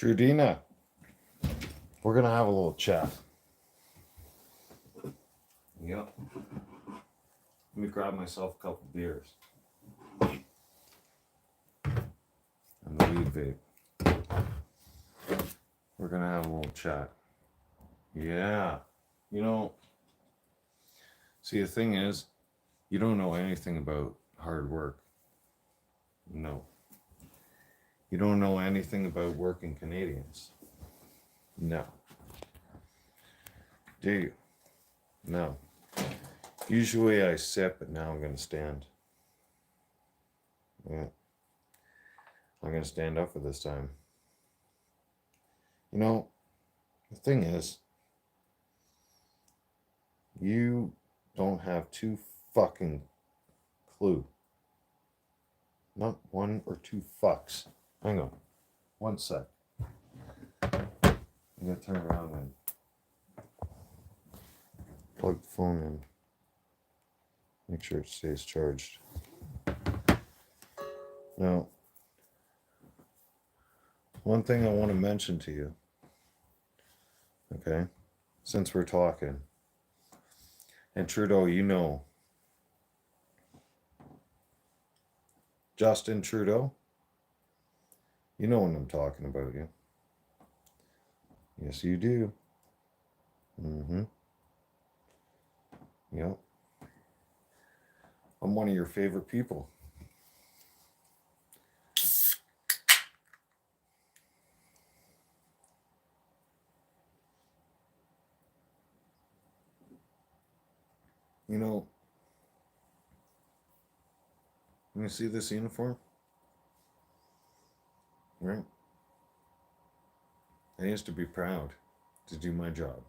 Trudina, we're gonna have a little chat. Yep. Let me grab myself a couple beers. And the weed vape. We're gonna have a little chat. Yeah. See, the thing is, you don't know anything about hard work. No. You don't know anything about working Canadians. No. Do you? No. Usually I sit, but now I'm going to stand. Yeah. I'm going to stand up for this time. The thing is, you don't have two fucking clue. Not one or two fucks. Hang on. One sec. I'm going to turn around and plug the phone in. Make sure it stays charged. Now, one thing I want to mention to you, okay, since we're talking, and Trudeau, Justin Trudeau, you know what I'm talking about, you. Yes, you do. Mm-hmm. Yep. I'm one of your favorite people. You see this uniform? Right? I used to be proud to do my job.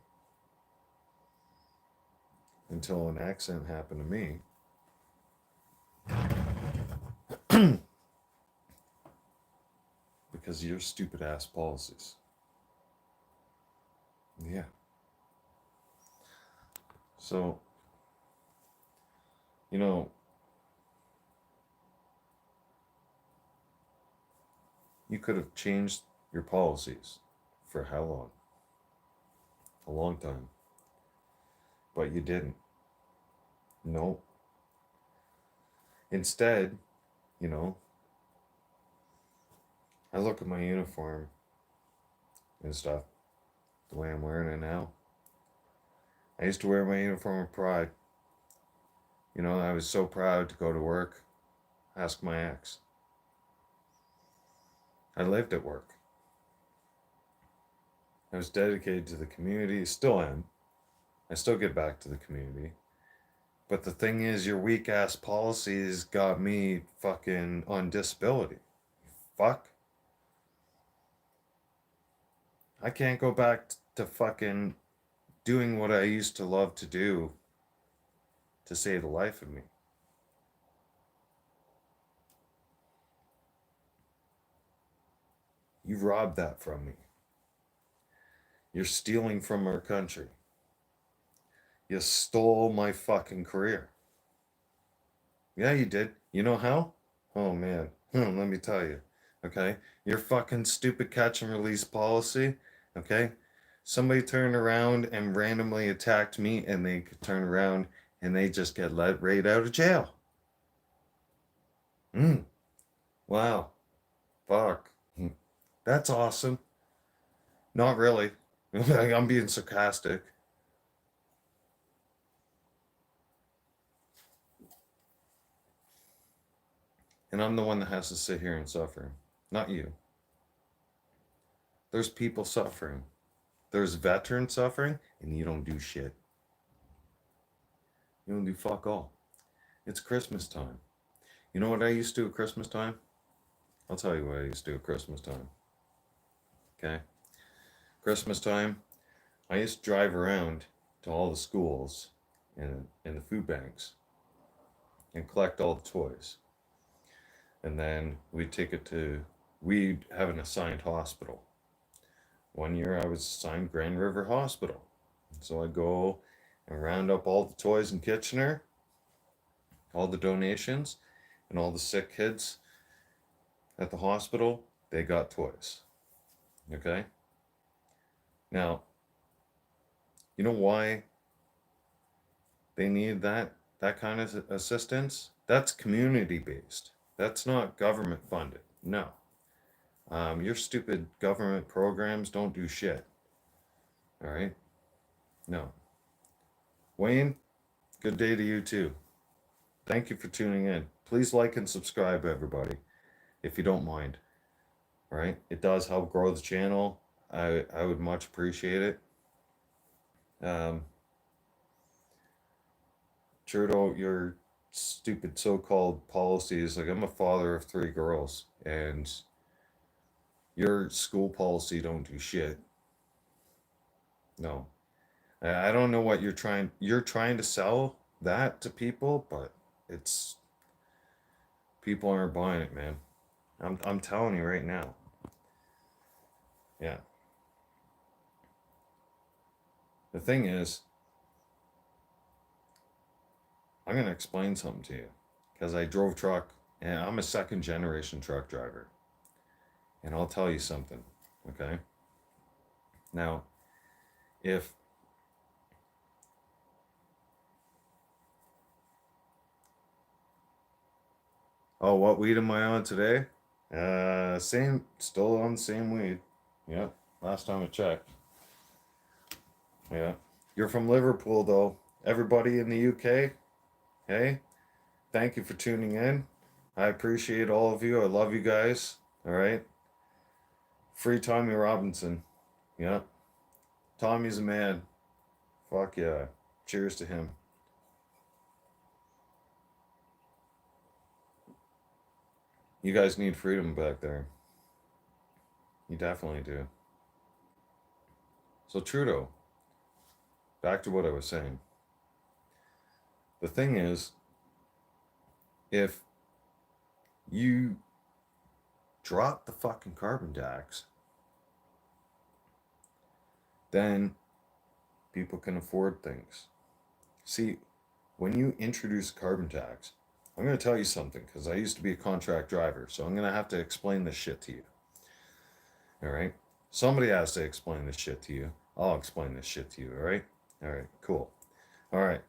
Until an accident happened to me. Because of your stupid ass policies. Yeah. So, you could have changed your policies for how long? A long time. But you didn't. No. Instead, I look at my uniform and stuff, the way I'm wearing it now. I used to wear my uniform with pride. I was so proud to go to work. Ask my ex. I lived at work. I was dedicated to the community, still am. I still get back to the community. But the thing is, your weak ass policies got me fucking on disability. Fuck. I can't go back to fucking doing what I used to love to do to save the life of me. You robbed that from me. You're stealing from our country. You stole my fucking career. Yeah, you did. You know how? Oh, man. Let me tell you. Okay? Your fucking stupid catch and release policy. Okay? Somebody turned around and randomly attacked me, and they could turn around and they just get let right out of jail. Wow. Fuck. That's awesome. Not really. I'm being sarcastic. And I'm the one that has to sit here and suffer. Not you. There's people suffering. There's veterans suffering, and you don't do shit. You don't do fuck all. It's Christmas time. You know what I used to do at Christmas time? I'll tell you what I used to do at Christmas time. Okay? Christmas time, I used to drive around to all the schools and the food banks and collect all the toys. And then we'd have an assigned hospital. One year I was assigned Grand River Hospital. So I'd go and round up all the toys in Kitchener, all the donations, and all the sick kids at the hospital, they got toys. Okay? Now, you know why they need that kind of assistance? That's community based. That's not government funded. No. Your stupid government programs don't do shit. All right? No. Wayne, good day to you too. Thank you for tuning in. Please like and subscribe, everybody, if you don't mind. All right? It does help grow the channel. I would much appreciate it. Um, Trudeau, your stupid so-called policies, like I'm a father of 3 girls, and your school policy don't do shit. No. I don't know what you're trying to sell that to people, but it's people aren't buying it, man. I'm telling you right now. Yeah. The thing is, I'm gonna explain something to you. Because I drove truck and I'm a second generation truck driver. And I'll tell you something, okay? Now, if oh, what weed am I on today? Same, still on the same weed. Yep, last time I checked. Yeah. You're from Liverpool, though. Everybody in the UK, hey, thank you for tuning in. I appreciate all of you. I love you guys. All right. Free Tommy Robinson. Yep. Tommy's a man. Fuck yeah. Cheers to him. You guys need freedom back there. You definitely do. So, Trudeau, back to what I was saying. The thing is, if you drop the fucking carbon tax, then people can afford things. See, when you introduce carbon tax, I'm going to tell you something because I used to be a contract driver, so I'm going to have to explain this shit to you. All right? Somebody has to explain this shit to you. I'll explain this shit to you, all right? All right, cool. All right.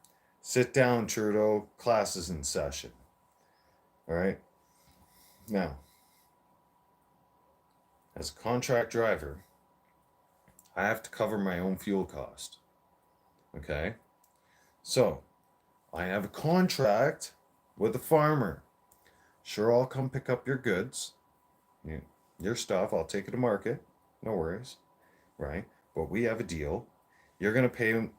Sit down, Trudeau. Class is in session. All right? Now, as a contract driver, I have to cover my own fuel cost. Okay? So, I have a contract with a farmer. Sure, I'll come pick up your goods, your stuff. I'll take it to market. No worries. Right? But we have a deal. You're going to pay,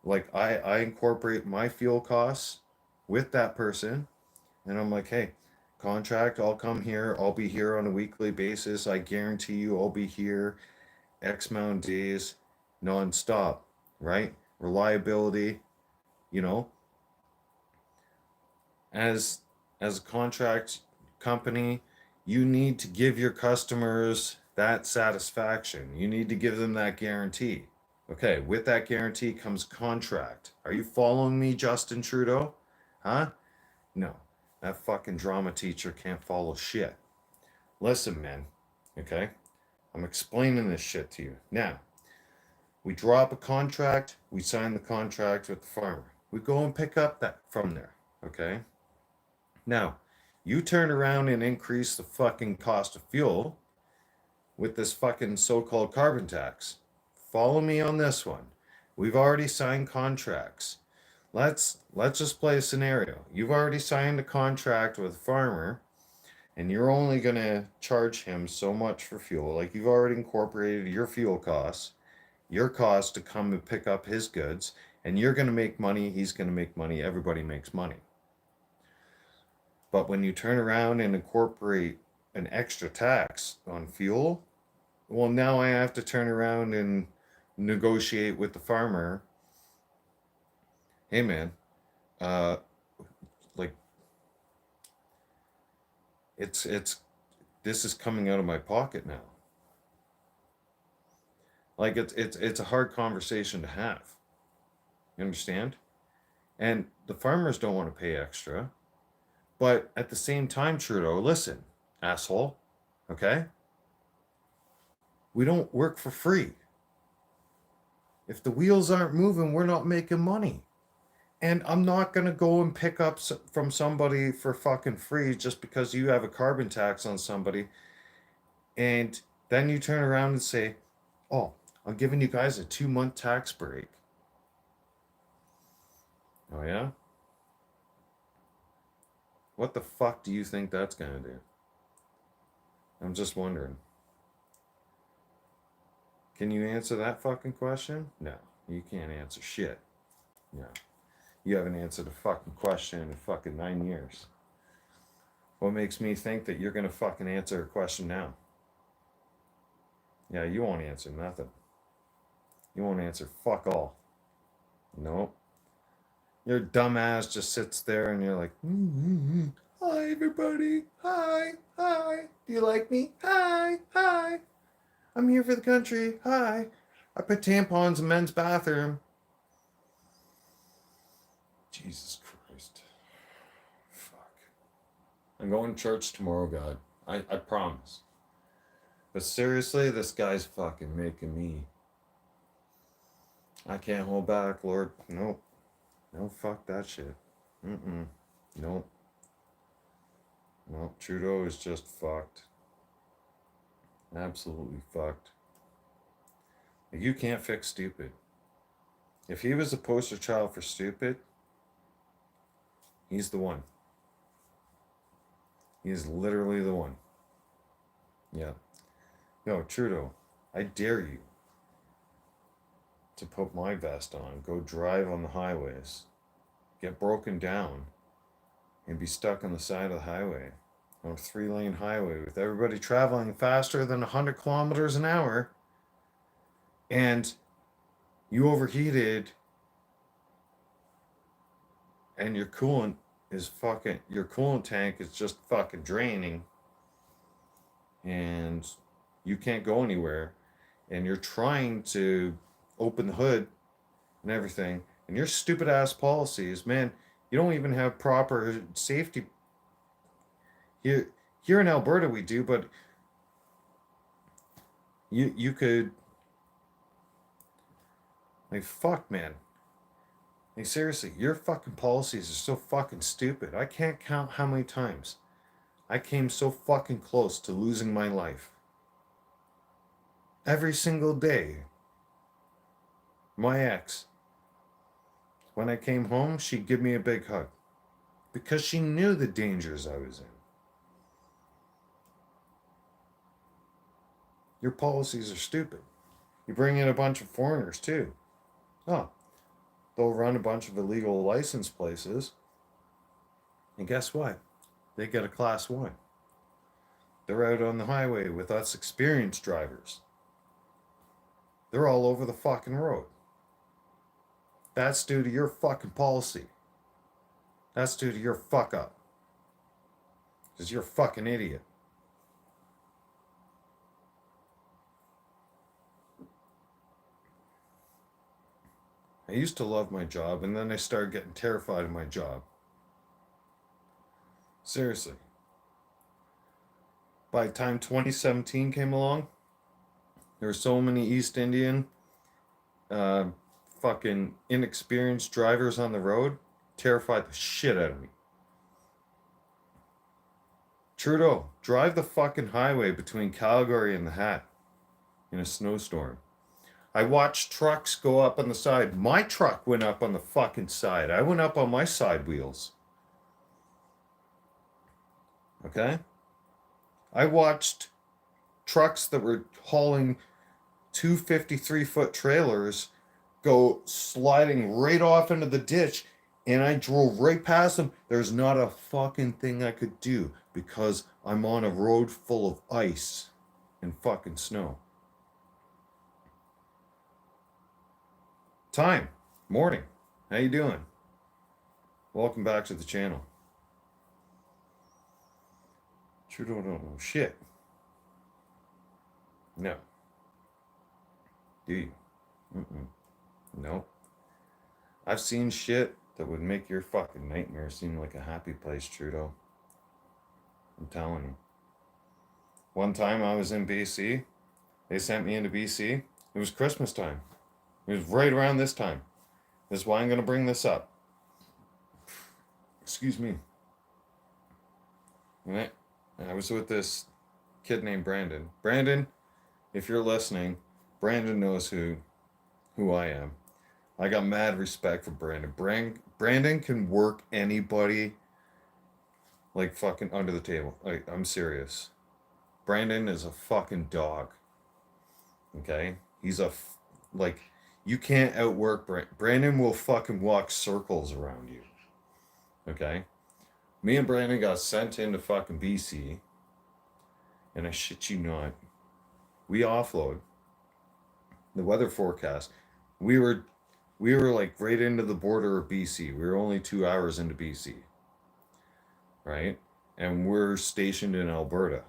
like, I incorporate my fuel costs with that person. And I'm like, hey, contract, I'll come here. I'll be here on a weekly basis. I guarantee you I'll be here X amount of days nonstop. Right? Reliability, you know, as as a contract company, you need to give your customers that satisfaction. You need to give them that guarantee. Okay, with that guarantee comes contract. Are you following me, Justin Trudeau? Huh? No. That fucking drama teacher can't follow shit. Listen, man. Okay? I'm explaining this shit to you. Now, we drop a contract, we sign the contract with the farmer. We go and pick up that from there. Okay? Now, you turn around and increase the fucking cost of fuel with this fucking so-called carbon tax. Follow me on this one. We've already signed contracts. Let's just play a scenario. You've already signed a contract with a farmer and you're only going to charge him so much for fuel. Like you've already incorporated your fuel costs, your cost to come and pick up his goods, and you're going to make money, he's going to make money, everybody makes money. But when you turn around and incorporate an extra tax on fuel, well, now I have to turn around and negotiate with the farmer. Hey, man, uh, like it's this is coming out of my pocket now. Like it's a hard conversation to have. You understand? And the farmers don't want to pay extra, but at the same time, Trudeau, listen, asshole, okay? We don't work for free. If the wheels aren't moving, we're not making money. And I'm not going to go and pick up from somebody for fucking free just because you have a carbon tax on somebody. And then you turn around and say, oh, I'm giving you guys a 2-month tax break. Oh, yeah? What the fuck do you think that's going to do? I'm just wondering. Can you answer that fucking question? No, you can't answer shit. No. You haven't answered a fucking question in fucking 9 years. What makes me think that you're gonna fucking answer a question now? Yeah, you won't answer nothing. You won't answer fuck all. Nope. Your dumbass just sits there and you're like, hi everybody, hi, do you like me? Hi, I'm here for the country, hi. I put tampons in men's bathroom. Jesus Christ. Fuck. I'm going to church tomorrow, God. I promise. But seriously, this guy's fucking making me. I can't hold back, Lord. Nope. No, fuck that shit. Nope. Nope. Trudeau is just fucked. Absolutely fucked. You can't fix stupid. If he was a poster child for stupid, he's the one. He's literally the one. Yeah. No, Trudeau, I dare you to put my vest on, go drive on the highways, get broken down, and be stuck on the side of the highway, on a 3-lane highway with everybody traveling faster than 100 kilometers an hour, and you overheated and your coolant tank is just fucking draining and you can't go anywhere, and you're trying to open the hood and everything, and your stupid ass policies, man, you don't even have proper safety. Here in Alberta we do, but you could, like, fuck, man. Like, seriously, your fucking policies are so fucking stupid. I can't count how many times I came so fucking close to losing my life. Every single day. My ex, when I came home, she'd give me a big hug because she knew the dangers I was in. Your policies are stupid. You bring in a bunch of foreigners too. Oh, they'll run a bunch of illegal license places. And guess what? They get a class 1. They're out on the highway with us experienced drivers. They're all over the fucking road. That's due to your fucking policy. That's due to your fuck up. Because you're a fucking idiot. I used to love my job, and then I started getting terrified of my job. Seriously. By the time 2017 came along, there were so many East Indian fucking inexperienced drivers on the road, terrified the shit out of me. Trudeau, drive the fucking highway between Calgary and the Hat in a snowstorm. I watched trucks go up on the side. My truck went up on the fucking side. I went up on my side wheels. Okay? I watched trucks that were hauling 253-foot trailers go sliding right off into the ditch, and I drove right past them. There's not a fucking thing I could do because I'm on a road full of ice and fucking snow. Time. Morning. How you doing? Welcome back to the channel. Trudeau don't know shit. No. Do you? No. I've seen shit that would make your fucking nightmare seem like a happy place, Trudeau. I'm telling you. One time I was in BC, They sent me into BC. It was Christmas time. It was right around this time. This is why I'm going to bring this up. Excuse me. And I was with this kid named Brandon. Brandon, if you're listening, Brandon knows who I am. I got mad respect for Brandon. Brandon can work anybody like fucking under the table. Like, I'm serious. Brandon is a fucking dog. Okay? He's like, you can't outwork Brandon will fucking walk circles around you. Okay? Me and Brandon got sent into fucking BC, and I shit you not, we offload the weather forecast. We were like right into the border of BC. We were only 2 hours into BC, right? And we're stationed in Alberta.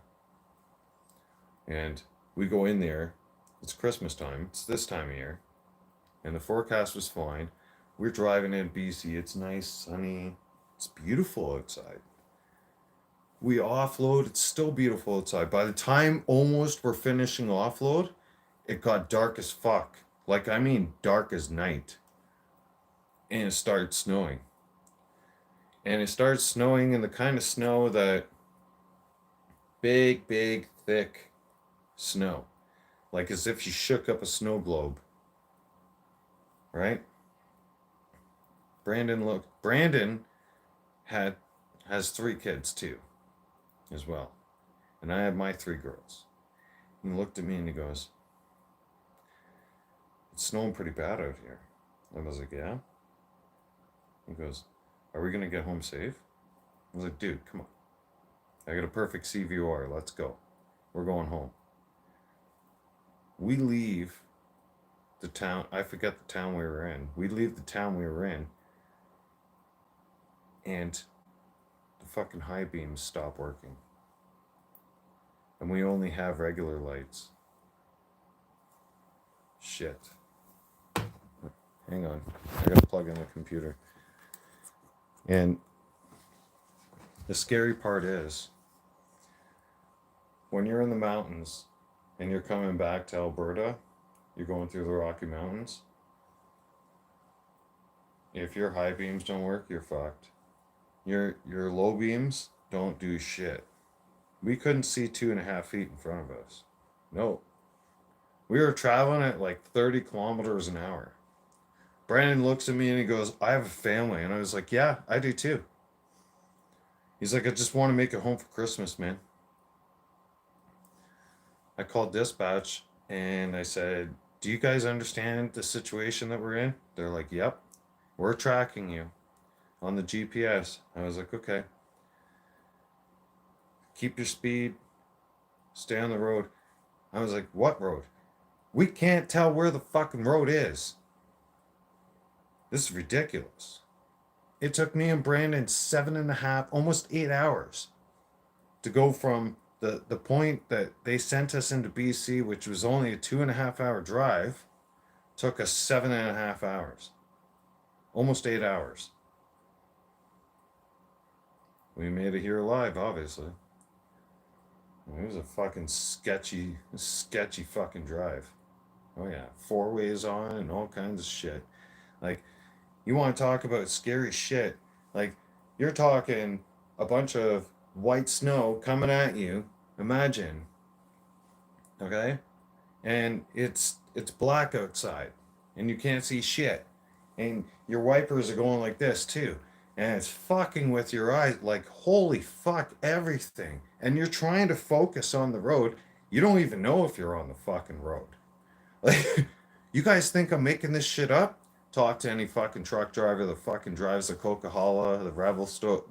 And we go in there. It's Christmas time. It's this time of year, and the forecast was fine. We're driving in BC. It's nice, sunny. It's beautiful outside. We offload. It's still beautiful outside. By the time almost we're finishing offload, it got dark as fuck. Like, I mean, dark as night. And it started snowing. And it started snowing in the kind of snow that big, thick snow. Like as if you shook up a snow globe. Right? Brandon has 3 kids too, as well. And I have my 3 girls. He looked at me and he goes, "It's snowing pretty bad out here." I was like, "Yeah." He goes, "Are we gonna get home safe?" I was like, "Dude, come on. I got a perfect CVR. Let's go. We're going home." We leave the town. I forget the town we were in. We leave the town we were in, and the fucking high beams stop working. And we only have regular lights. Shit. Hang on. I gotta plug in the computer. And the scary part is, when you're in the mountains and you're coming back to Alberta, you're going through the Rocky Mountains. If your high beams don't work, you're fucked. Your low beams don't do shit. We couldn't see 2.5 feet in front of us. No. We were traveling at like 30 kilometers an hour. Brandon looks at me and he goes, "I have a family." And I was like, "Yeah, I do too." He's like, "I just want to make it home for Christmas, man." I called dispatch and I said, "Do you guys understand the situation that we're in?" They're like, "Yep, we're tracking you on the GPS." I was like, "Okay. Keep your speed, stay on the road." I was like, "What road? We can't tell where the fucking road is. This is ridiculous." It took me and Brandon 7.5, almost 8 hours to go from the point that they sent us into BC, which was only a 2.5 hour drive, took us 7.5 hours, almost 8 hours. We made it here alive, obviously. It was a fucking sketchy fucking drive. Oh yeah, 4 ways on and all kinds of shit. Like, you want to talk about scary shit? Like, you're talking a bunch of white snow coming at you. Imagine, okay? And it's black outside, and you can't see shit, and your wipers are going like this too, and it's fucking with your eyes. Like, holy fuck, everything. And you're trying to focus on the road. You don't even know if you're on the fucking road. Like, you guys think I'm making this shit up? Talk to any fucking truck driver that fucking drives the Coca-Cola, the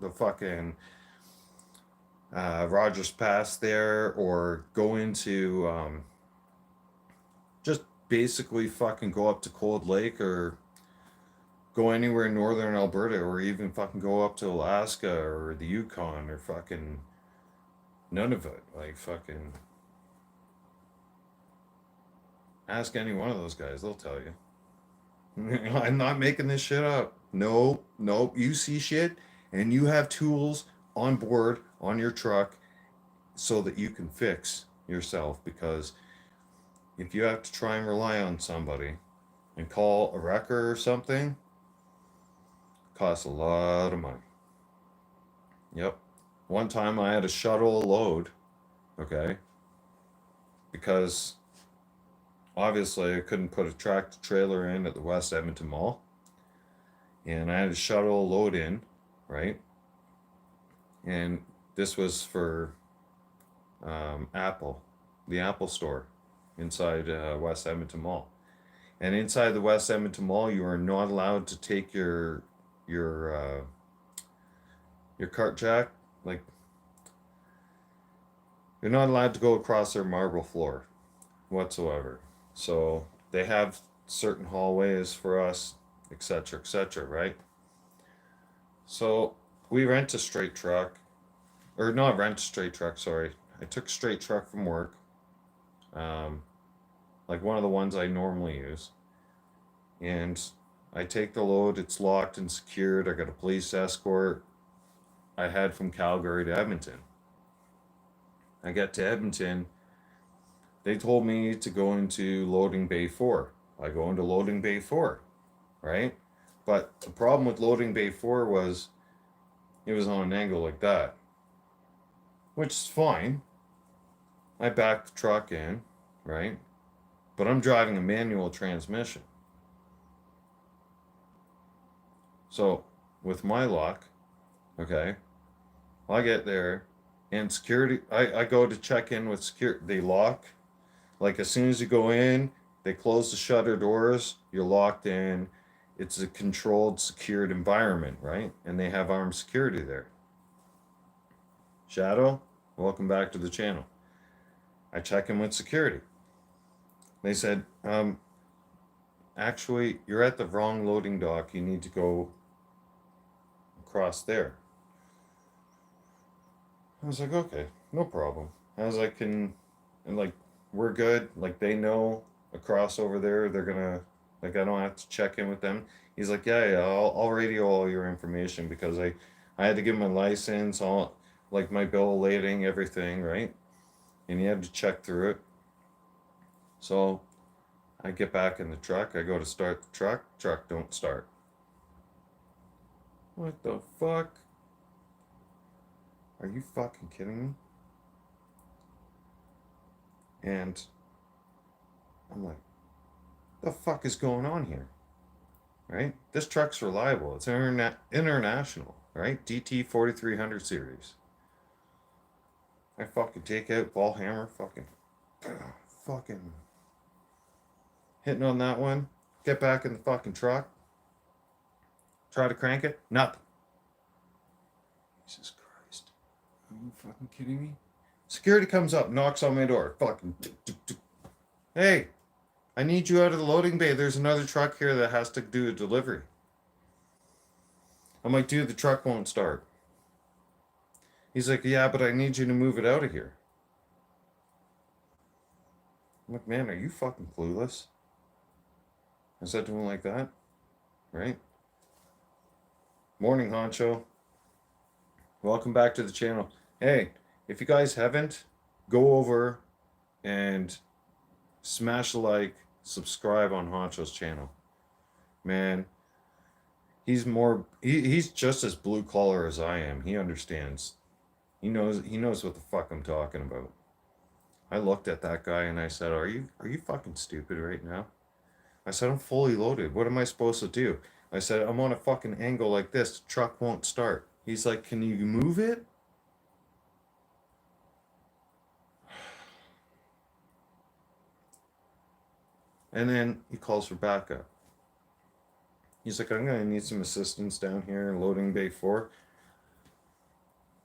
the fucking Rogers Pass there, or go into just basically fucking go up to Cold Lake, or go anywhere in northern Alberta, or even fucking go up to Alaska or the Yukon, or fucking none of it. Like, fucking ask any one of those guys, they'll tell you. I'm not making this shit up. No, nope. You see shit, and you have tools on board on your truck so that you can fix yourself, because if you have to try and rely on somebody and call a wrecker or something, it costs a lot of money. Yep. One time I had to shuttle a load, okay, because obviously I couldn't put a tractor trailer in at the West Edmonton Mall. And I had to shuttle a load in, right? And this was for Apple, the Apple store inside West Edmonton Mall. And inside the West Edmonton Mall, you are not allowed to take your uh, your cart jack. Like, you're not allowed to go across their marble floor whatsoever. So they have certain hallways for us, etc., right? So we rent a straight truck, or not rent a straight truck. Sorry, I took a straight truck from work, um, like one of the ones I normally use, and I take the load. It's locked and secured. I got a police escort. I head from Calgary to Edmonton. I get to Edmonton. They told me to go into loading bay 4. I go into loading bay 4, right? But the problem with loading bay 4 was it was on an angle like that, which is fine. I back the truck in, right? But I'm driving a manual transmission. So with my luck, okay, I get there and security, I go to check in with security. They lock. Like, as soon as you go in, they close the shutter doors, you're locked in. It's a controlled, secured environment, right? And they have armed security there. Shadow, welcome back to the channel. I check in with security. They said, actually, you're at the wrong loading dock. You need to go across there. I was like, okay, no problem. I was like, and like, we're good. Like, they know across over there, they're gonna, like, I don't have to check in with them. He's like, yeah, I'll radio all your information, because I had to give him my license, all, like, my bill of lading, everything, right? And he had to check through it. So I get back in the truck. I go to start the truck don't start. What the fuck? Are you fucking kidding me? And I'm like, the fuck is going on here? Right? This truck's reliable. It's international, right? DT 4300 series. I fucking take out ball hammer, fucking hitting on that one. Get back in the fucking truck. Try to crank it. Nothing. Jesus Christ. Are you fucking kidding me? Security comes up, knocks on my door. Fucking. Hey, I need you out of the loading bay. There's another truck here that has to do a delivery. I'm like, dude, the truck won't start. He's like, yeah, but I need you to move it out of here. I'm like, man, are you fucking clueless? I said to him like that, right? Morning, Honcho. Welcome back to the channel. Hey, if you guys haven't, go over and smash the like, subscribe on Honcho's channel. Man, he's just as blue collar as I am. He understands. He knows what the fuck I'm talking about. I looked at that guy and I said, Are you fucking stupid right now? I said, I'm fully loaded. What am I supposed to do? I said, I'm on a fucking angle like this. The truck won't start. He's like, can you move it? And then he calls for backup. He's like, I'm going to need some assistance down here in loading bay 4.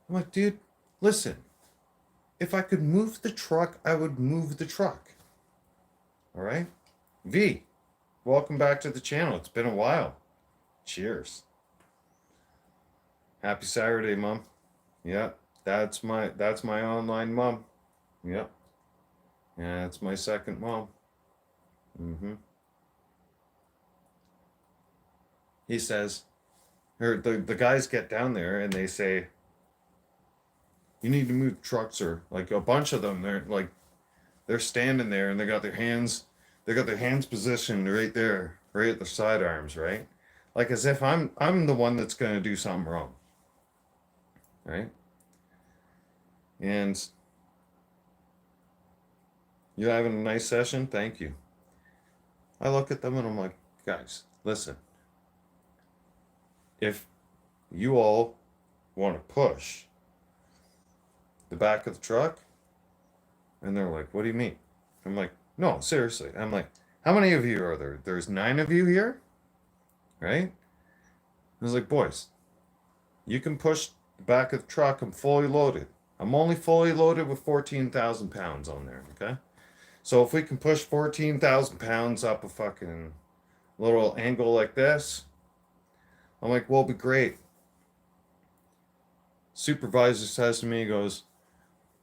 I'm like, dude, listen. If I could move the truck, I would move the truck. All right? V, welcome back to the channel. It's been a while. Cheers. Happy Saturday, Mom. Yeah, that's my online mom. Yep. Yeah, that's my second mom. Mm-hmm. He says, or the guys get down there and they say, you need to move trucks, or like a bunch of them. They're like, They're standing there and they got their hands positioned right there, right at their sidearms, right? Like as if I'm the one that's gonna do something wrong, right? And you're having a nice session, thank you. I look at them and I'm like, guys, listen, if you all want to push the back of the truck, and they're like, what do you mean? I'm like, no, seriously. I'm like, how many of you are there? There's 9 of you here, right? I was like, boys, you can push the back of the truck. I'm fully loaded. I'm only fully loaded with 14,000 pounds on there, okay? So if we can push 14,000 pounds up a fucking little angle like this, I'm like, we'll be great. Supervisor says to me, he goes,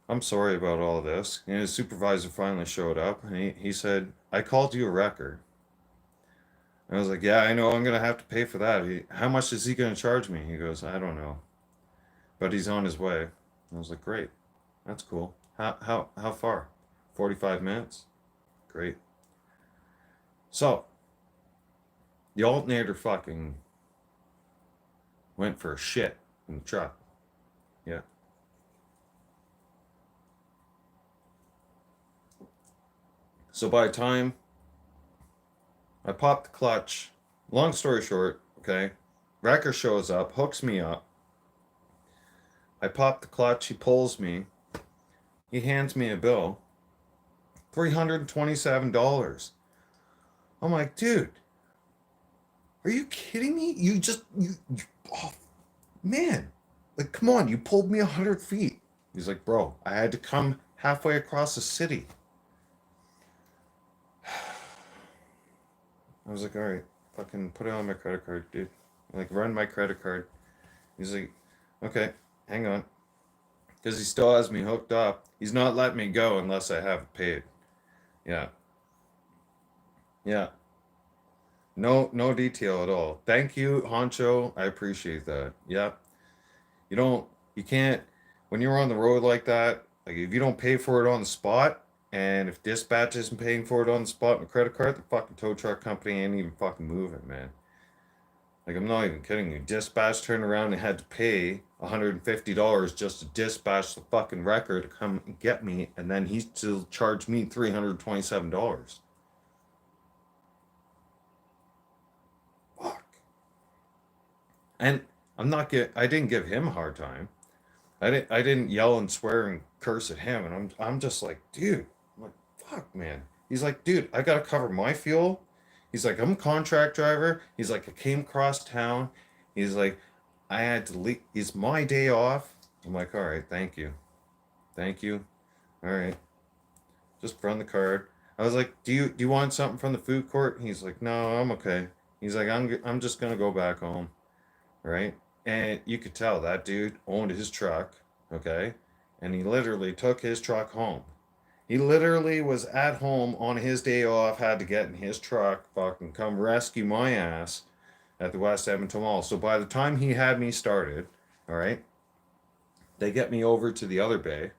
I'm sorry about all this. And his supervisor finally showed up and he said, I called you a wrecker. I was like, yeah, I know. I'm going to have to pay for that. How much is he going to charge me? He goes, I don't know. But he's on his way. I was like, great. That's cool. How far? 45 minutes? Great. So, the alternator fucking went for a shit in the truck. Yeah. So by the time I popped the clutch, long story short, okay, wrecker shows up, hooks me up. I pop the clutch, he pulls me. He hands me a bill, $327. I'm like, dude, are you kidding me? Oh, man, like, come on, you pulled me 100 feet. He's like, bro, I had to come halfway across the city. I was like, all right, fucking put it on my credit card, dude. Like, run my credit card. He's like, okay, hang on. Because he still has me hooked up. He's not letting me go unless I have it paid. Yeah. Yeah. No detail at all. Thank you, Honcho. I appreciate that. Yeah. You can't, when you're on the road like that, like if you don't pay for it on the spot, and if dispatch isn't paying for it on the spot on a credit card, the fucking tow truck company ain't even fucking moving, man. Like, I'm not even kidding you. Dispatch turned around and had to pay $150 just to dispatch the fucking wrecker to come and get me, and then he still charged me $327. Fuck. And I didn't give him a hard time. I didn't yell and swear and curse at him, and I'm just like, dude, I'm like, fuck, man. He's like, dude, I gotta cover my fuel. He's like, I'm a contract driver. He's like, I came across town. He's like, I had to leave. It's my day off. I'm like, all right, thank you, thank you. All right, just run the card. I was like, do you want something from the food court? He's like, no, I'm okay. He's like, I'm just gonna go back home, right? And you could tell that dude owned his truck, okay? And he literally took his truck home. He literally was at home on his day off, had to get in his truck, fucking come rescue my ass at the West Edmonton Mall. So by the time he had me started, all right, they get me over to the other bay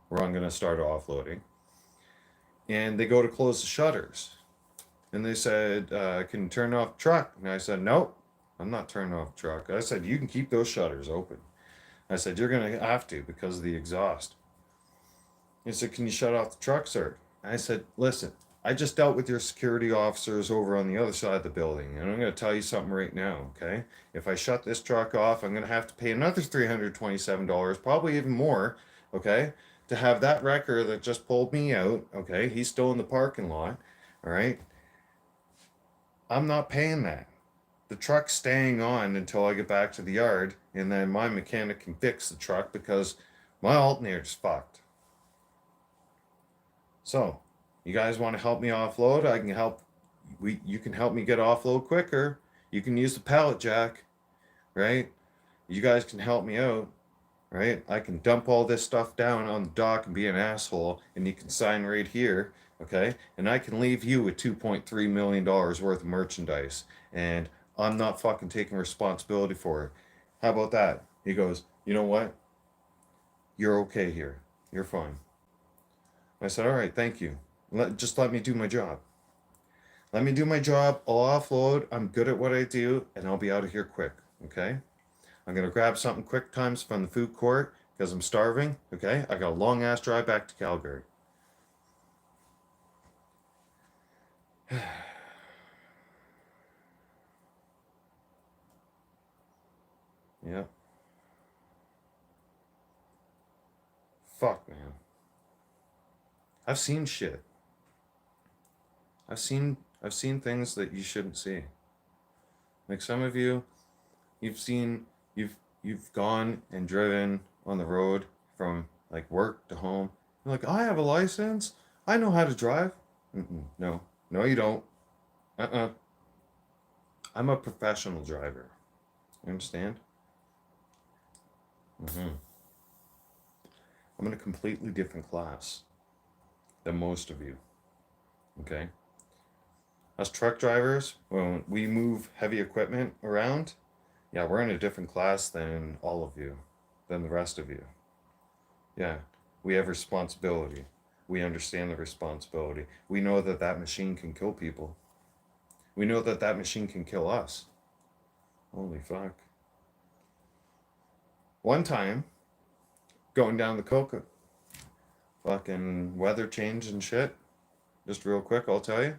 where I'm going to start offloading. And they go to close the shutters. And they said, can you turn off the truck? And I said, nope, I'm not turning off the truck. I said, you can keep those shutters open. I said, you're going to have to because of the exhaust. He said, can you shut off the truck, sir? I said, listen, I just dealt with your security officers over on the other side of the building, and I'm going to tell you something right now, okay? If I shut this truck off, I'm going to have to pay another $327, probably even more, okay, to have that wrecker that just pulled me out, okay? He's still in the parking lot, all right? I'm not paying that. The truck's staying on until I get back to the yard, and then my mechanic can fix the truck because my alternator's fucked. So, you guys want to help me offload? I can help. You can help me get offload quicker. You can use the pallet jack, right? You guys can help me out, right? I can dump all this stuff down on the dock and be an asshole, and you can sign right here, okay? And I can leave you with $2.3 million worth of merchandise, and I'm not fucking taking responsibility for it. How about that? He goes, you know what? You're okay here. You're fine. I said, all right, thank you. Just let me do my job. Let me do my job. I'll offload. I'm good at what I do, and I'll be out of here quick. Okay? I'm going to grab something quick times from the food court because I'm starving. Okay? I got a long ass drive back to Calgary. Yeah. Fuck, man. I've seen shit. I've seen things that you shouldn't see. Like some of you, you've seen you've gone and driven on the road from like work to home. You're like, I have a license. I know how to drive. No, no, you don't. Uh-uh. I'm a professional driver. You understand? Mm-hmm. I'm in a completely different class than most of you. Okay? Us truck drivers, when we move heavy equipment around, yeah, we're in a different class than all of you, than the rest of you. Yeah, we have responsibility. We understand the responsibility. We know that that machine can kill people. We know that that machine can kill us. Holy fuck. One time, going down the Coca, fucking weather change and shit. Just real quick, I'll tell you.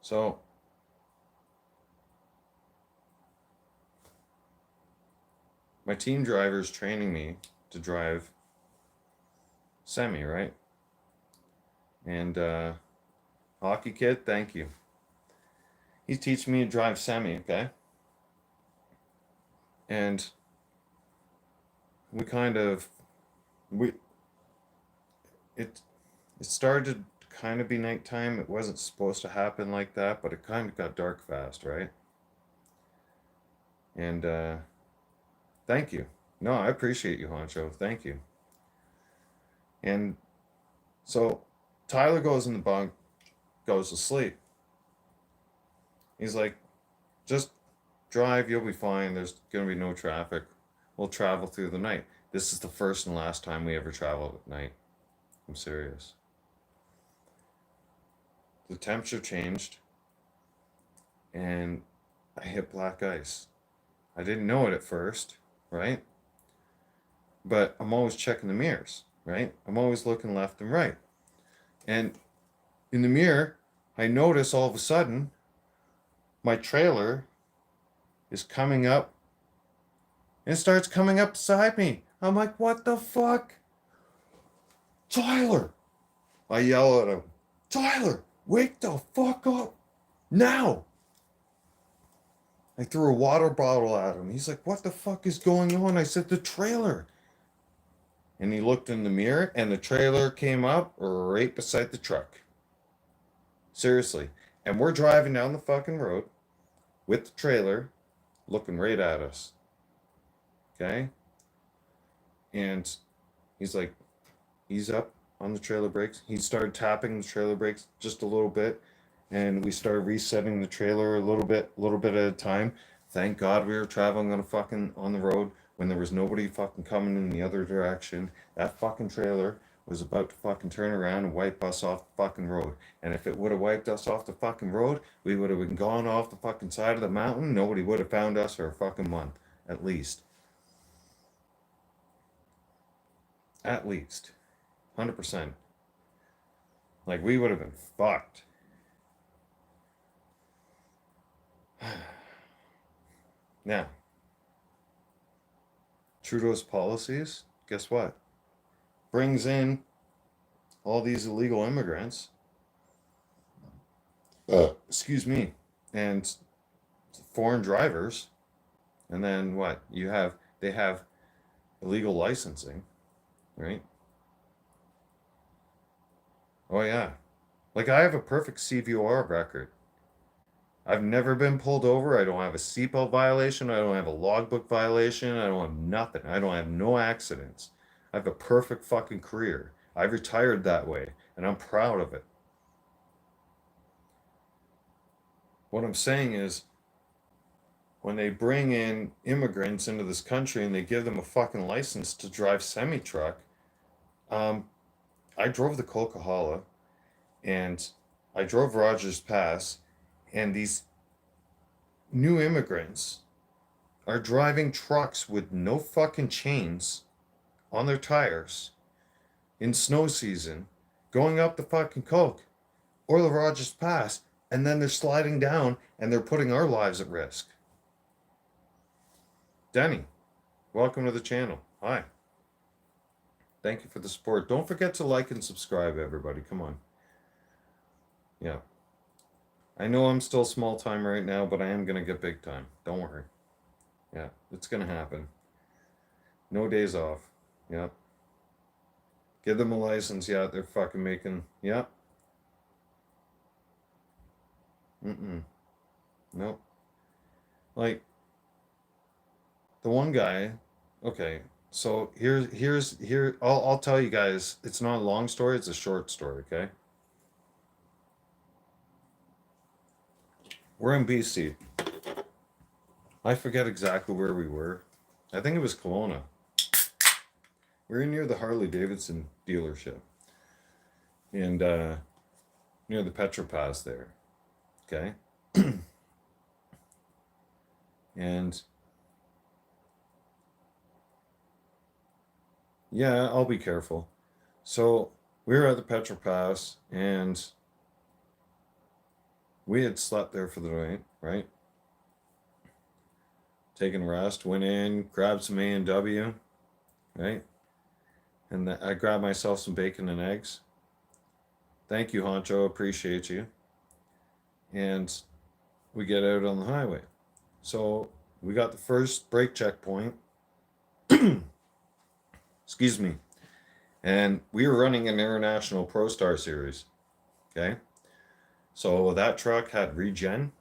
So, my team driver is training me to drive semi, right? And hockey kid, thank you. He's teaching me to drive semi, okay? And we kind of we it it started to kind of be nighttime. It wasn't supposed to happen like that, but it kind of got dark fast, right? And thank you. No, I appreciate you, Honcho. Thank you. And so Tyler goes in the bunk, goes to sleep. He's like, just drive, you'll be fine. There's gonna be no traffic. We'll travel through the night. This is the first and last time we ever travel at night. I'm serious. The temperature changed and I hit black ice. I didn't know it at first, right? But I'm always checking the mirrors, right? I'm always looking left and right. And in the mirror, I notice all of a sudden my trailer is coming up and starts coming up beside me. I'm like, what the fuck? Tyler! I yell at him, Tyler, wake the fuck up now! I threw a water bottle at him. He's like, what the fuck is going on? I said, the trailer. And he looked in the mirror and the trailer came up right beside the truck. Seriously. And we're driving down the fucking road with the trailer looking right at us. Okay? And he's like, ease up on the trailer brakes. He started tapping the trailer brakes just a little bit. And we started resetting the trailer a little bit at a time. Thank God we were traveling on the road when there was nobody fucking coming in the other direction. That fucking trailer was about to fucking turn around and wipe us off the fucking road. And if it would have wiped us off the fucking road, we would have been gone off the fucking side of the mountain. Nobody would have found us for a fucking month, at least. At least. 100%. Like, we would have been fucked. Now, Trudeau's policies, guess what? Brings in all these illegal immigrants. Excuse me. And foreign drivers. And then what? They have illegal licensing, right? Oh, yeah. Like, I have a perfect CVOR record. I've never been pulled over. I don't have a seatbelt violation. I don't have a logbook violation. I don't have nothing. I don't have no accidents. I have a perfect fucking career. I retired that way, and I'm proud of it. What I'm saying is, when they bring in immigrants into this country and they give them a fucking license to drive semi truck, um, I drove the Coquihalla, and I drove Rogers Pass, and these new immigrants are driving trucks with no fucking chains on their tires in snow season, going up the fucking Coke or the Rogers Pass, and then they're sliding down and they're putting our lives at risk. Denny, welcome to the channel. Hi. Thank you for the support. Don't forget to like and subscribe, everybody. Come on. Yeah. I know I'm still small time right now, but I am going to get big time. Don't worry. Yeah, it's going to happen. No days off. Yeah. Give them a license. Yeah, they're fucking making. Yeah. Nope. Like, the one guy, okay, so here I'll tell you guys, it's not a long story, it's a short story, okay? We're in BC. I forget exactly where we were. I think it was Kelowna. We were near the Harley Davidson dealership. And near the Petra Pass there. Okay? And yeah, I'll be careful. So we were at the Petra Pass, and we had slept there for the night, right? Taking rest, went in, grabbed some A&W, right? And I grabbed myself some bacon and eggs. Thank you, Honcho, appreciate you. And we get out on the highway. So we got the first brake checkpoint. Excuse me. And we were running an International Pro Star Series. Okay? So that truck had regen.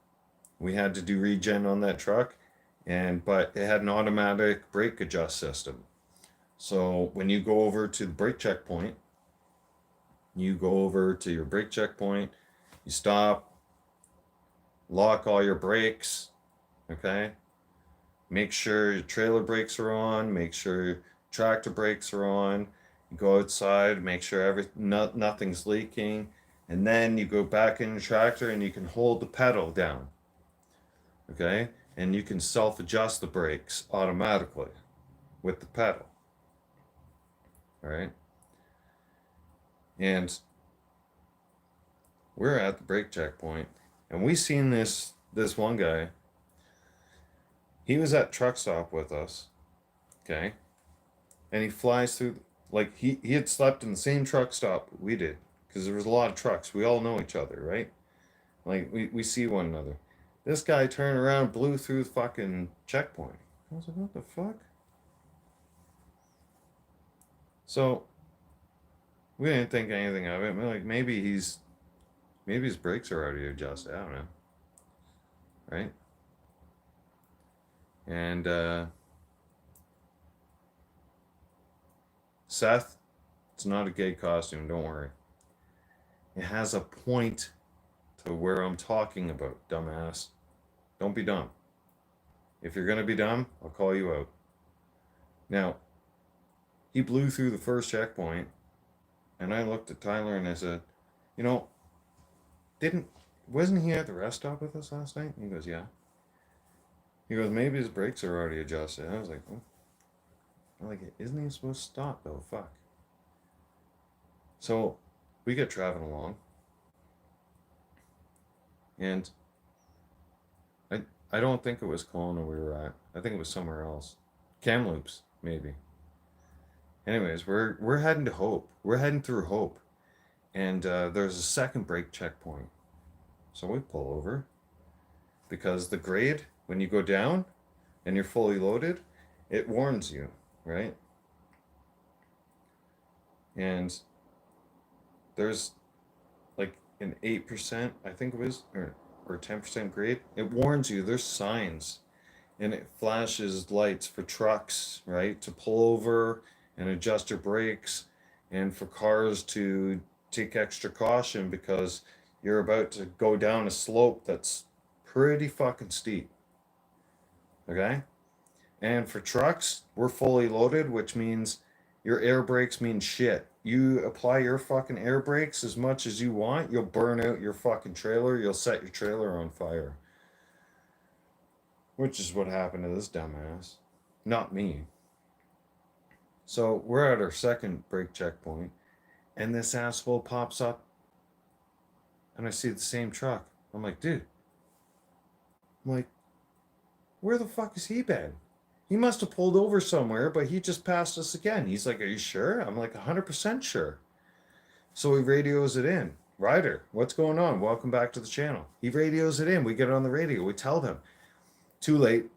We had to do regen on that truck. But it had an automatic brake adjust system. So when you go over to the brake checkpoint, you go over to your brake checkpoint, you stop, lock all your brakes, okay? Make sure your trailer brakes are on, make sure your tractor brakes are on. You go outside, make sure nothing's leaking, and then you go back in your tractor and you can hold the pedal down, okay? And you can self-adjust the brakes automatically with the pedal, all right? And we're at the brake checkpoint, and we seen this one guy. He was at truck stop with us, okay? And he flies through, like he had slept in the same truck stop we did, because there was a lot of trucks. We all know each other, right? Like we see one another. This guy turned around, blew through the fucking checkpoint. I was like, what the fuck? So we didn't think anything of it. We're like, maybe his brakes are already adjusted. I don't know, right? And Seth, it's not a gay costume, don't worry. It has a point to where I'm talking about, dumbass. Don't be dumb. If you're gonna be dumb, I'll call you out. Now, he blew through the first checkpoint, and I looked at Tyler and I said, you know, wasn't he at the rest stop with us last night? And he goes, yeah. He goes, maybe his brakes are already adjusted. And I was like, oh. I'm like, isn't he supposed to stop though? Fuck. So we get traveling along, and I don't think it was Kelowna we were at. I think it was somewhere else. Kamloops, maybe. Anyways, we're heading to Hope. We're heading through Hope, and there's a second brake checkpoint. So we pull over, because the grade, when you go down and you're fully loaded, it warns you, right? And there's like an 8%, I think it was, or 10% grade. It warns you, there's signs, and it flashes lights for trucks, right, to pull over and adjust your brakes, and for cars to take extra caution because you're about to go down a slope that's pretty fucking steep, okay? And for trucks, we're fully loaded, which means your air brakes mean shit. you apply your fucking air brakes as much as you want, you'll burn out your fucking trailer. You'll set your trailer on fire. Which is what happened to this dumbass. Not me. So we're at our second brake checkpoint, and this asshole pops up, and I see the same truck. I'm like, dude. I'm like, where the fuck has he been? He must have pulled over somewhere, but he just passed us again. He's like, are you sure? I'm like, 100% sure. So he radios it in. Ryder, what's going on? Welcome back to the channel. He radios it in. We get on the radio. We tell them. Too late.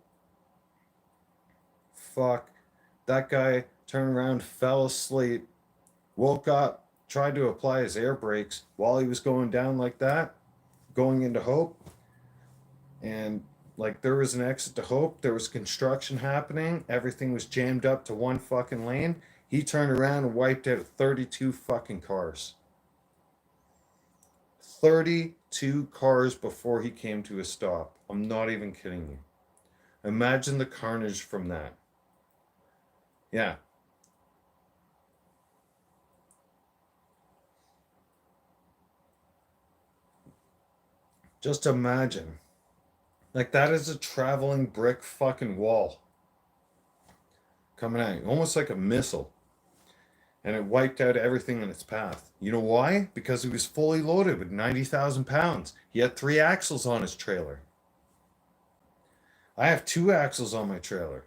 Fuck. That guy turned around, fell asleep, woke up, tried to apply his air brakes while he was going down like that, going into Hope. And like there was an exit to Hope. There was construction happening. Everything was jammed up to one fucking lane. He turned around and wiped out 32 fucking cars. 32 cars before he came to a stop. I'm not even kidding you. Imagine the carnage from that. Yeah. Just imagine. Like that is a traveling brick fucking wall. Coming at you. Almost like a missile. And it wiped out everything in its path. You know why? Because he was fully loaded with 90,000 pounds. He had 3 axles on his trailer. I have 2 axles on my trailer.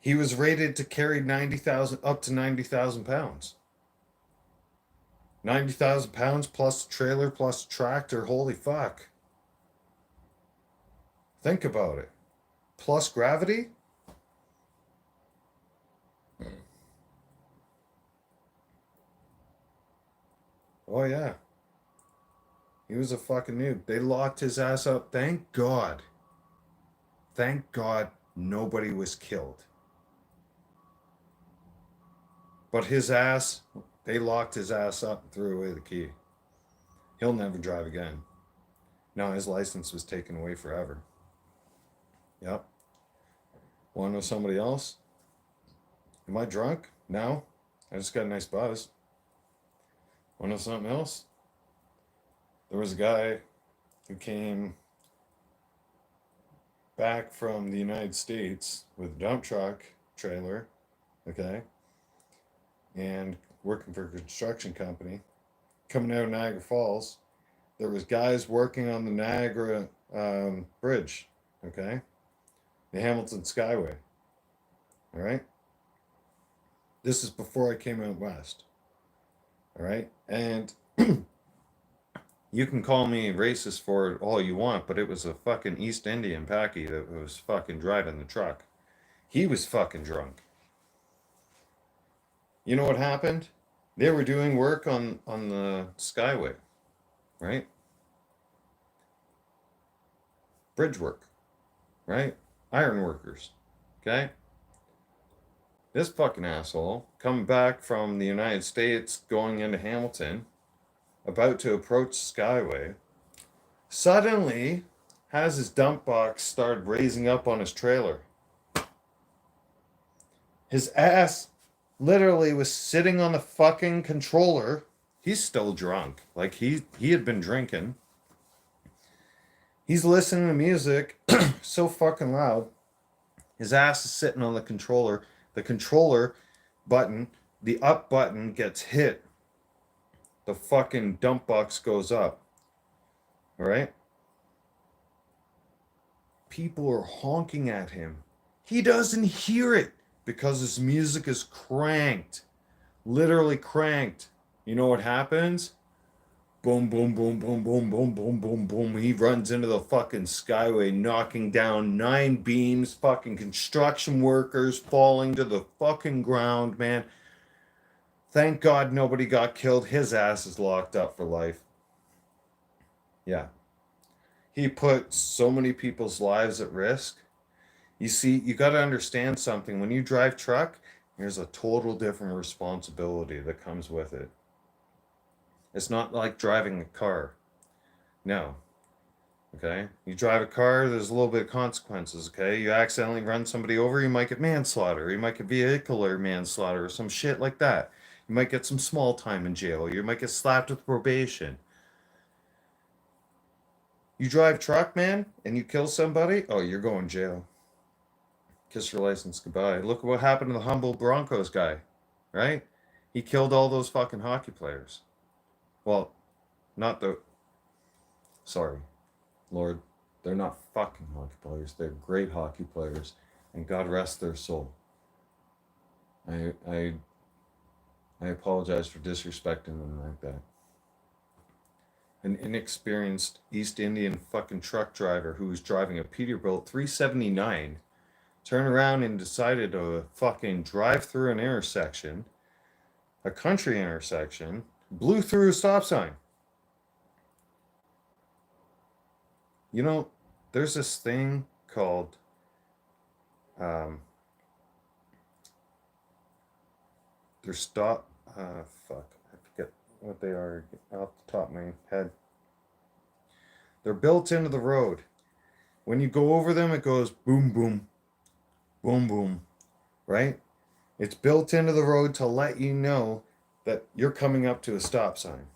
He was rated to carry 90,000 up to 90,000 pounds. 90,000 pounds plus a trailer plus a tractor. Holy fuck. Think about it. Plus gravity? Oh, yeah. He was a fucking noob. They locked his ass up. Thank God. Thank God nobody was killed. But his ass, they locked his ass up and threw away the key. He'll never drive again. No, his license was taken away forever. Yep. Want to know somebody else? Am I drunk? No. I just got a nice buzz. Want to know something else? There was a guy who came back from the United States with a dump truck trailer, okay, and working for a construction company, coming out of Niagara Falls. There was guys working on the Niagara Bridge, okay, the Hamilton Skyway, all right? This is before I came out west, all right? And you can call me racist for it all you want, but it was a fucking East Indian Packy that was fucking driving the truck. He was fucking drunk. You know what happened? They were doing work on the Skyway, right? Bridge work, right? Iron workers, okay? This fucking asshole coming back from the United States, going into Hamilton, about to approach Skyway, suddenly has his dump box started raising up on his trailer. His ass literally was sitting on the fucking controller. He's still drunk. Like he had been drinking. He's listening to music so fucking loud. His ass is sitting on the controller. The controller button, the up button gets hit. The fucking dump box goes up. All right? People are honking at him. He doesn't hear it because his music is cranked. Literally cranked. You know what happens? Boom, boom, boom, boom, boom, boom, boom, boom, boom. He runs into the fucking Skyway, knocking down 9 beams, fucking construction workers falling to the fucking ground, man. Thank God nobody got killed. His ass is locked up for life. Yeah. He put so many people's lives at risk. You see, you got to understand something. When you drive truck, there's a total different responsibility that comes with it. It's not like driving a car. No. Okay? You drive a car, there's a little bit of consequences, okay? You accidentally run somebody over, you might get manslaughter. You might get vehicular manslaughter or some shit like that. You might get some small time in jail. You might get slapped with probation. You drive truck, man, and you kill somebody, oh, you're going to jail. Kiss your license goodbye. Look at what happened to the humble Broncos guy, right? He killed all those fucking hockey players. Well, not the... Sorry, Lord. They're not fucking hockey players. They're great hockey players. And God rest their soul. I apologize for disrespecting them like that. An inexperienced East Indian fucking truck driver who was driving a Peterbilt 379 turned around and decided to fucking drive through an intersection, a country intersection, blew through a stop sign. You know, there's this thing called there's stop fuck, I forget what they are off the top of my head. They're built into the road. When you go over them, it goes boom, boom, boom, boom, right? It's built into the road to let you know that you're coming up to a stop sign.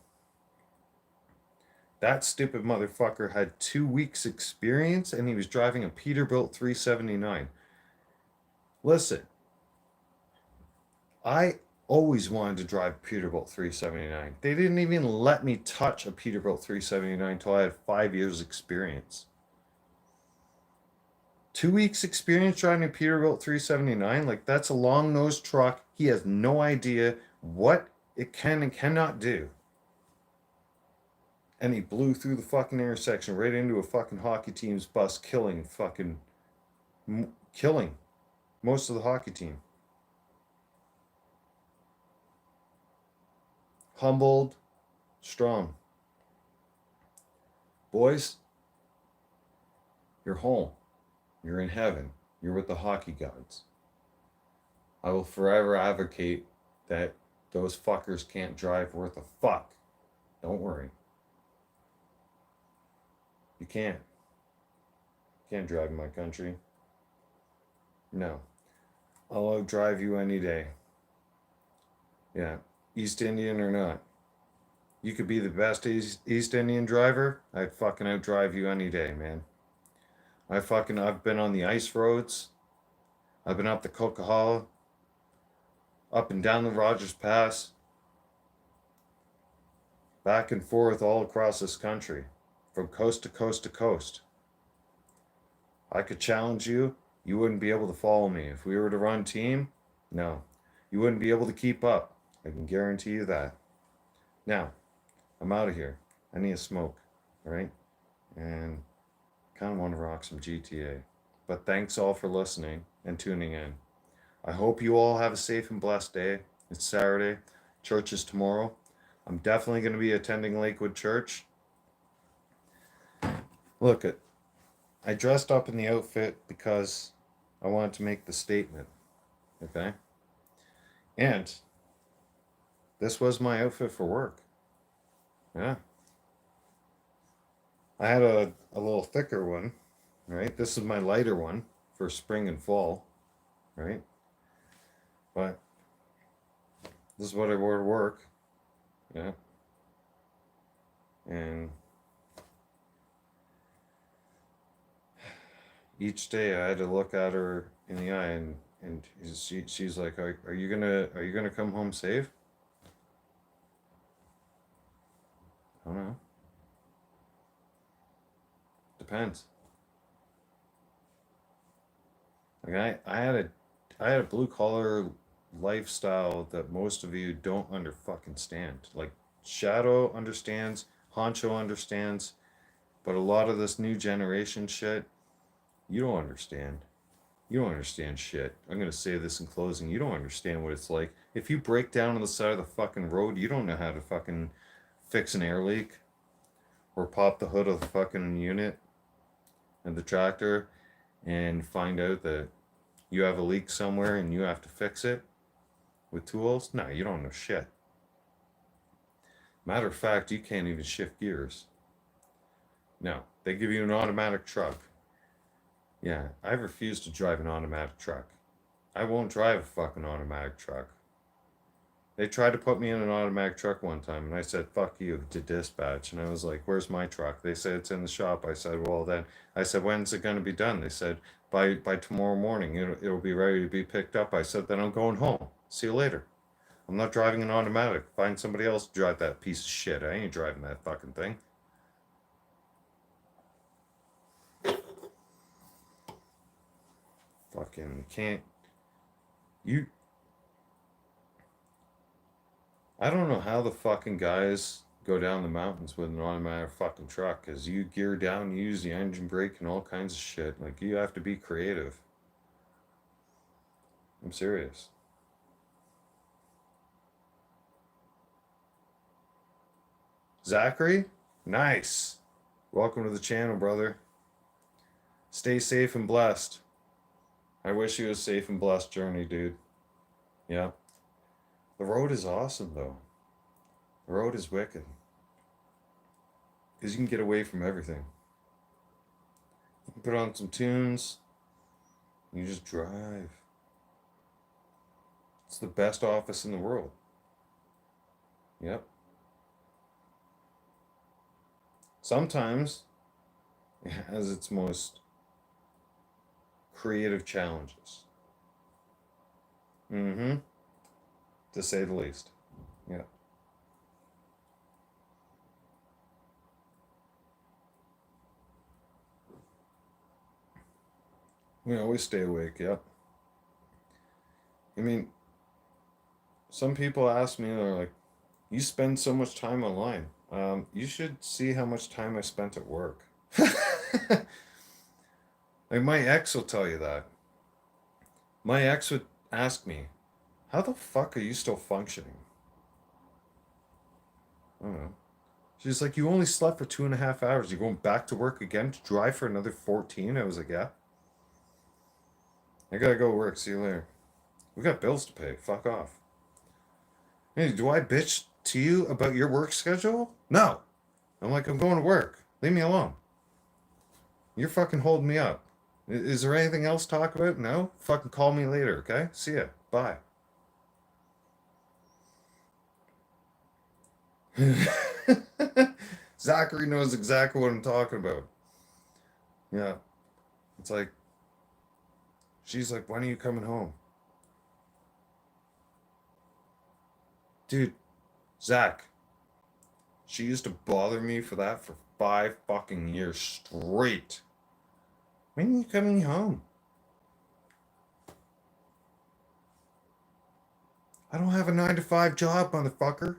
That stupid motherfucker had 2 weeks experience and he was driving a Peterbilt 379. Listen, I always wanted to drive a Peterbilt 379. They didn't even let me touch a Peterbilt 379 until I had 5 years experience. 2 weeks experience driving a Peterbilt 379, like that's a long-nosed truck. He has no idea what it can and cannot do. And he blew through the fucking intersection right into a fucking hockey team's bus, killing most of the hockey team. Humbled, strong. Boys, you're home. You're in heaven. You're with the hockey gods. I will forever advocate that those fuckers can't drive worth a fuck. Don't worry. You can't. You can't drive in my country. No. I'll outdrive you any day. Yeah. East Indian or not. You could be the best East Indian driver. I'd fucking outdrive you any day, man. I've been on the ice roads. I've been up the Coquihalla, up and down the Rogers Pass, back and forth all across this country, from coast to coast to coast. I could challenge you. You wouldn't be able to follow me. If we were to run team, no. You wouldn't be able to keep up. I can guarantee you that. Now, I'm out of here. I need a smoke, all right? And kind of want to rock some GTA. But thanks all for listening and tuning in. I hope you all have a safe and blessed day. It's Saturday. Church is tomorrow. I'm definitely going to be attending Lakewood Church. Look, I dressed up in the outfit because I wanted to make the statement. Okay? And this was my outfit for work. Yeah. I had a little thicker one, right? This is my lighter one for spring and fall, right? But this is what I wore to work. Yeah. And each day I had to look at her in the eye and she's like, are you gonna come home safe? I don't know. Depends. Like I had a blue collar lifestyle that most of you don't fucking stand. Like Shadow understands, Honcho understands, but a lot of this new generation shit, you don't understand. You don't understand shit. I'm gonna say this in closing. You don't understand what it's like. If you break down on the side of the fucking road, you don't know how to fucking fix an air leak or pop the hood of the fucking unit and the tractor and find out that you have a leak somewhere and you have to fix it with tools. No, you don't know shit. Matter of fact, you can't even shift gears. No, they give you an automatic truck. Yeah, I refuse to drive an automatic truck. I won't drive a fucking automatic truck. They tried to put me in an automatic truck one time, and I said, fuck you, to dispatch. And I was like, where's my truck? They said, it's in the shop. I said, well, then, I said, when's it going to be done? They said, by tomorrow morning, it'll be ready to be picked up. I said, then I'm going home. See you later. I'm not driving an automatic. Find somebody else to drive that piece of shit. I ain't driving that fucking thing. Fucking can't. You. I don't know how the fucking guys go down the mountains with an automatic fucking truck, because you gear down, you use the engine brake and all kinds of shit. Like, you have to be creative. I'm serious. Zachary? Nice. Welcome to the channel, brother. Stay safe and blessed. I wish you a safe and blessed journey, dude. Yeah. The road is awesome, though. The road is wicked. Because you can get away from everything. You can put on some tunes. And you just drive. It's the best office in the world. Yep. Sometimes it has its most creative challenges. Mm-hmm. To say the least. Yeah. We always stay awake, yep. I mean, some people ask me, they're like, you spend so much time online. You should see how much time I spent at work. Like, my ex will tell you that. My ex would ask me, how the fuck are you still functioning? I don't know. She's like, you only slept for 2.5 hours. You're going back to work again to drive for another 14? I was like, yeah. I gotta go work. See you later. We got bills to pay. Fuck off. Hey, do I bitch to you about your work schedule? No. I'm like, I'm going to work. Leave me alone. You're fucking holding me up. Is there anything else to talk about? No? Fucking call me later, okay? See ya. Bye. Zachary knows exactly what I'm talking about. Yeah. It's like, she's like, when are you coming home? Dude, Zach, she used to bother me for that for 5 fucking years straight. When are you coming home? I don't have a 9 to 5 job, motherfucker.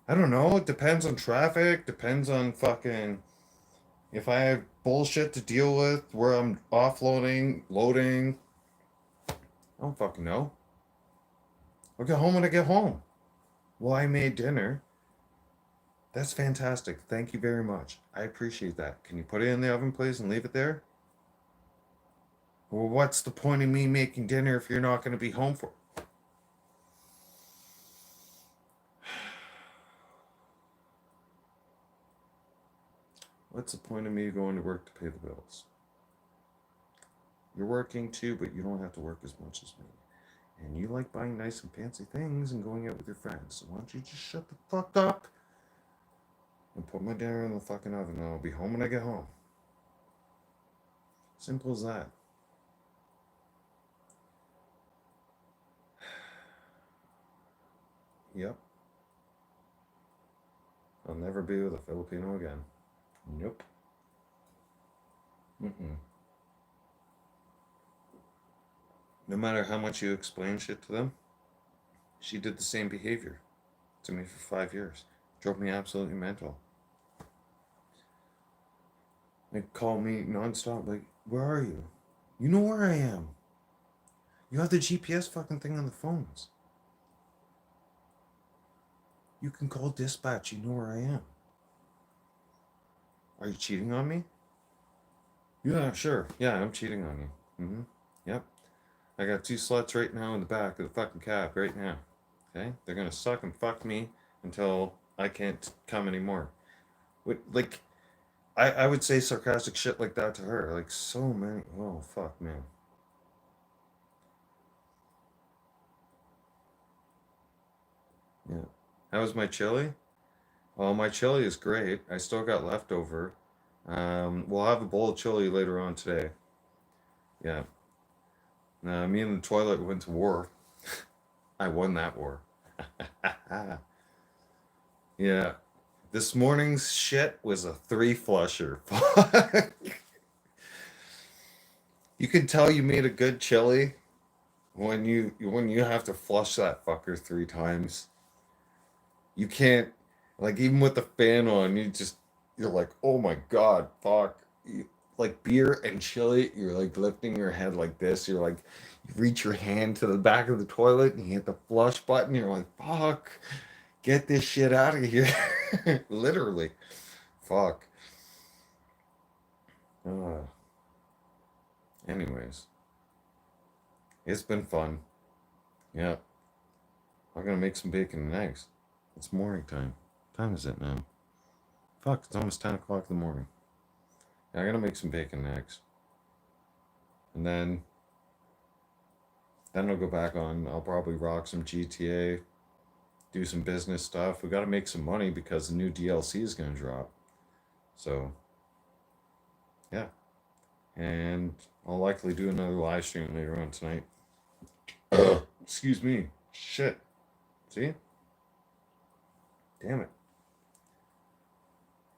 I don't know. It depends on traffic, depends on fucking if I have bullshit to deal with where I'm offloading, loading. I don't fucking know. I'll get home when I get home. Well, I made dinner. That's fantastic. Thank you very much. I appreciate that. Can you put it in the oven, please, and leave it there? Well, what's the point of me making dinner if you're not going to be home for? What's the point of me going to work to pay the bills? You're working too, but you don't have to work as much as me. And you like buying nice and fancy things and going out with your friends. So why don't you just shut the fuck up and put my dinner in the fucking oven and I'll be home when I get home. Simple as that. Yep. I'll never be with a Filipino again. Nope. Mm-mm. No matter how much you explain shit to them, she did the same behavior to me for 5 years. Drove me absolutely mental. They call me nonstop, like, where are you? You know where I am. You have the GPS fucking thing on the phones. You can call dispatch, you know where I am. Are you cheating on me? Yeah, sure. Yeah, I'm cheating on you. Mm-hmm. Yep. I got 2 sluts right now in the back of the fucking cab right now. Okay? They're gonna suck and fuck me until I can't come anymore. Like, I would say sarcastic shit like that to her. Like, so many. Oh, fuck, man. How was my chili? Well, my chili is great. I still got leftover. We'll have a bowl of chili later on today. Yeah. Me and the toilet went to war. I won that war. Yeah. This morning's shit was a three flusher. You can tell you made a good chili when you have to flush that fucker three times. You can't, like, even with the fan on, you're like, oh my god, fuck. Like beer and chili, you're like lifting your head like this. You're like, you reach your hand to the back of the toilet and you hit the flush button. You're like, fuck, get this shit out of here. Literally. Fuck. Uh, anyways, it's been fun. Yeah. I'm gonna make some bacon and eggs. It's morning time. What time is it now? Fuck, it's almost 10 o'clock in the morning. Yeah, I'm gonna make some bacon and eggs. And then I'll go back on. I'll probably rock some GTA, do some business stuff. We gotta make some money because the new DLC is gonna drop. So, yeah. And I'll likely do another live stream later on tonight. Excuse me. Shit. See? Damn it.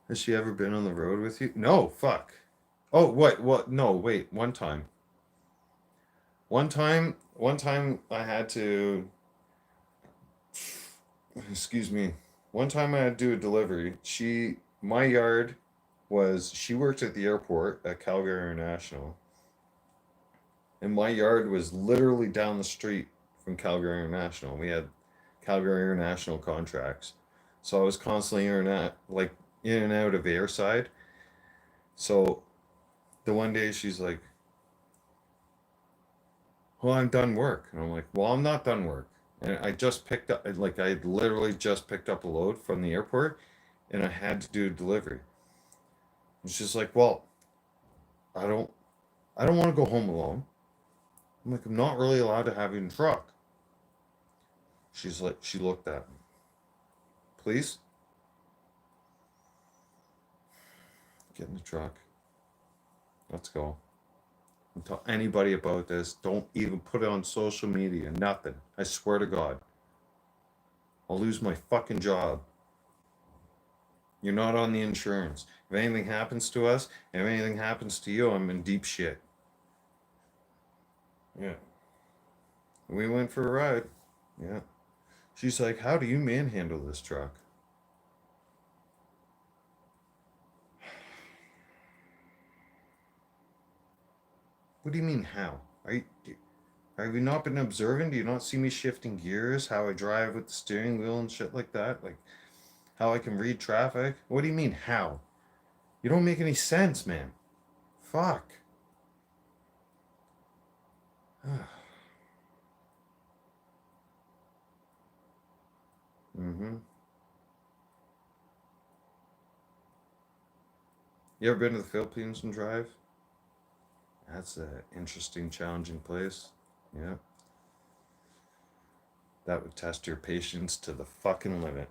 Has she ever been on the road with you? No, fuck. Oh, what? No, wait. One time I had to, excuse me. One time I had to do a delivery. My yard she worked at the airport at Calgary International, and my yard was literally down the street from Calgary International. We had Calgary International contracts. So I was constantly in and out of airside. So the one day she's like, well, I'm done work. And I'm like, well, I'm not done work. And I just picked up, like, I literally just picked up a load from the airport and I had to do a delivery. And she's like, well, I don't, I don't want to go home alone. I'm like, I'm not really allowed to have you in the truck. She looked at me. Please get in the truck. Let's go. Don't tell anybody about this. Don't even put it on social media. Nothing. I swear to God. I'll lose my fucking job. You're not on the insurance. If anything happens to us, if anything happens to you, I'm in deep shit. Yeah. We went for a ride. Yeah. She's like, how do you manhandle this truck? What do you mean, how? Have you not been observing? Do you not see me shifting gears? How I drive with the steering wheel and shit like that? Like, how I can read traffic? What do you mean, how? You don't make any sense, man. Fuck. Mm-hmm. You ever been to the Philippines and drive? That's an interesting, challenging place. Yeah. That would test your patience to the fucking limit.